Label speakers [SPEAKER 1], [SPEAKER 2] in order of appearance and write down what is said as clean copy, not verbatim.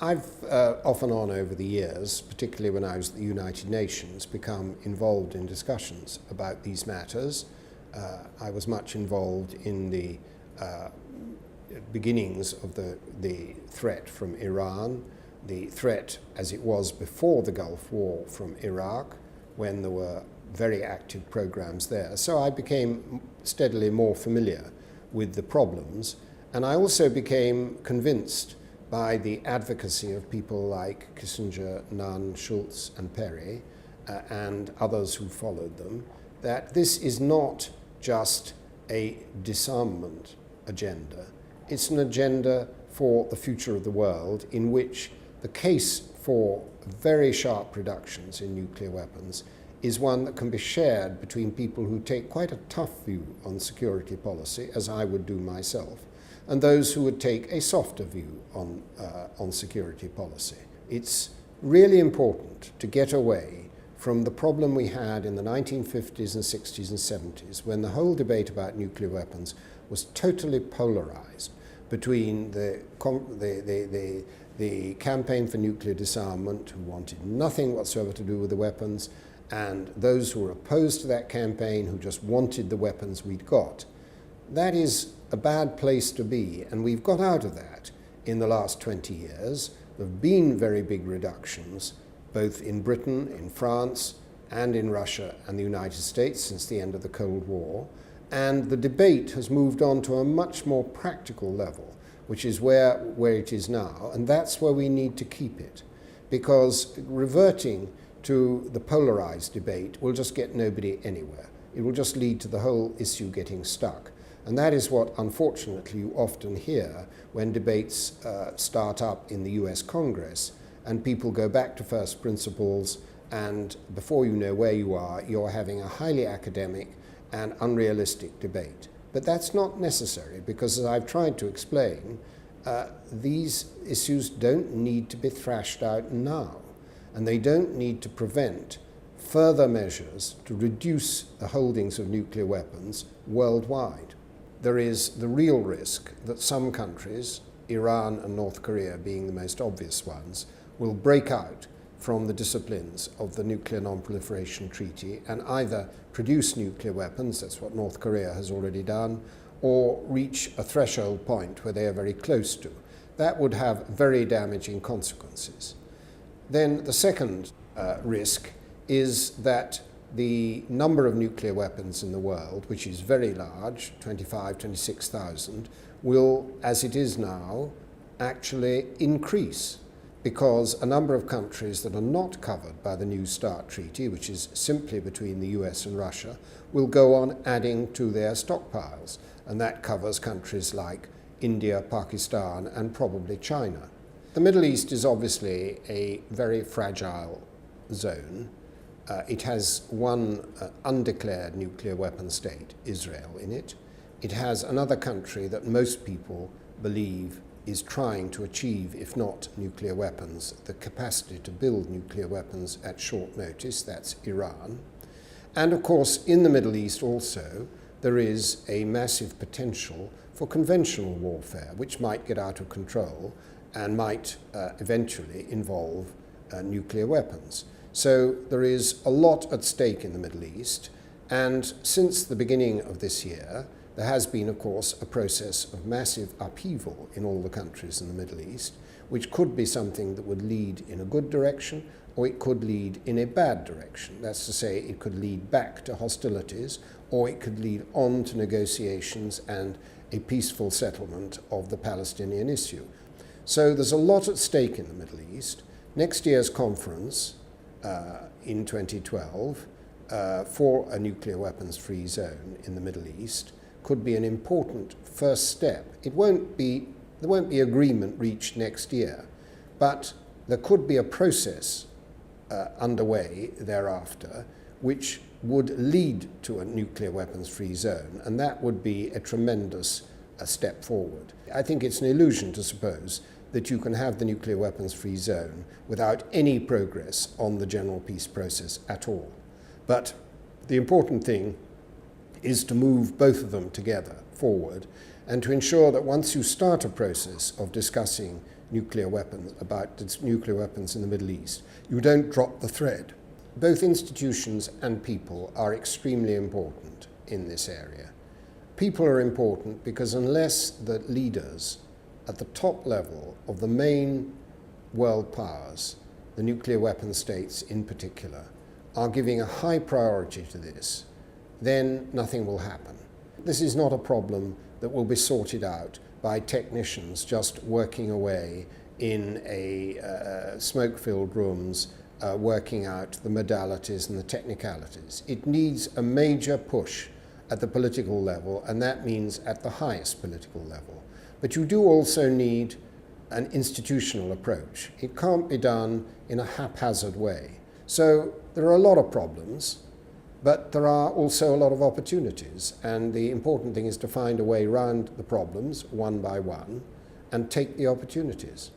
[SPEAKER 1] I've off and on over the years, particularly when I was at the United Nations, become involved in discussions about these matters. I was much involved in the beginnings of the threat from Iran, the threat as it was before the Gulf War from Iraq, when there were very active programs there. So I became steadily more familiar with the problems, and I also became convinced by the advocacy of people like Kissinger, Nunn, Schultz and Perry and others who followed them, that this is not just a disarmament agenda. It's an agenda for the future of the world in which the case for very sharp reductions in nuclear weapons is one that can be shared between people who take quite a tough view on security policy, as I would do myself, and those who would take a softer view on security policy. It's really important to get away from the problem we had in the 1950s and 60s and 70s, when the whole debate about nuclear weapons was totally polarized between the campaign for nuclear disarmament, who wanted nothing whatsoever to do with the weapons, and those who were opposed to that campaign, who just wanted the weapons we'd got. That is a bad place to be, and we've got out of that in the last 20 years. There have been very big reductions, both in Britain, in France, and in Russia and the United States since the end of the Cold War, and the debate has moved on to a much more practical level, which is where it is now, and that's where we need to keep it, because reverting to the polarized debate will just get nobody anywhere. It will just lead to the whole issue getting stuck. And that is what, unfortunately, you often hear when debates start up in the US Congress and people go back to first principles, and before you know where you are, you're having a highly academic and unrealistic debate. But that's not necessary, because as I've tried to explain, these issues don't need to be thrashed out now, and they don't need to prevent further measures to reduce the holdings of nuclear weapons worldwide. There is the real risk that some countries, Iran and North Korea being the most obvious ones, will break out from the disciplines of the Nuclear Non-Proliferation Treaty and either produce nuclear weapons, that's what North Korea has already done, or reach a threshold point where they are very close to. That would have very damaging consequences. Then the second risk is that the number of nuclear weapons in the world, which is very large, 26,000, will, as it is now, actually increase, because a number of countries that are not covered by the New START Treaty, which is simply between the US and Russia, will go on adding to their stockpiles, and that covers countries like India, Pakistan, and probably China. The Middle East is obviously a very fragile zone. It has one undeclared nuclear weapon state, Israel, in it. It has another country that most people believe is trying to achieve, if not nuclear weapons, the capacity to build nuclear weapons at short notice, that's Iran. And of course, in the Middle East also, there is a massive potential for conventional warfare, which might get out of control and might eventually involve nuclear weapons. So there is a lot at stake in the Middle East, and since the beginning of this year, there has been, of course, a process of massive upheaval in all the countries in the Middle East, which could be something that would lead in a good direction, or it could lead in a bad direction. That's to say, it could lead back to hostilities, or it could lead on to negotiations and a peaceful settlement of the Palestinian issue. So there's a lot at stake in the Middle East. Next year's conference in 2012 for a nuclear weapons-free zone in the Middle East could be an important first step. There won't be agreement reached next year, but there could be a process underway thereafter which would lead to a nuclear weapons-free zone, and that would be a tremendous step forward. I think it's an illusion to suppose that you can have the nuclear weapons-free zone without any progress on the general peace process at all. But the important thing is to move both of them together forward and to ensure that once you start a process of discussing nuclear weapons, nuclear weapons in the Middle East. You don't drop the thread. Both institutions and people are extremely important in this area. People are important because unless the leaders at the top level of the main world powers, the nuclear weapon states in particular, are giving a high priority to this, then nothing will happen. This is not a problem that will be sorted out by technicians just working away in smoke-filled rooms, working out the modalities and the technicalities. It needs a major push at the political level, and that means at the highest political level. But you do also need an institutional approach. It can't be done in a haphazard way. So there are a lot of problems, but there are also a lot of opportunities, and the important thing is to find a way around the problems one by one and take the opportunities.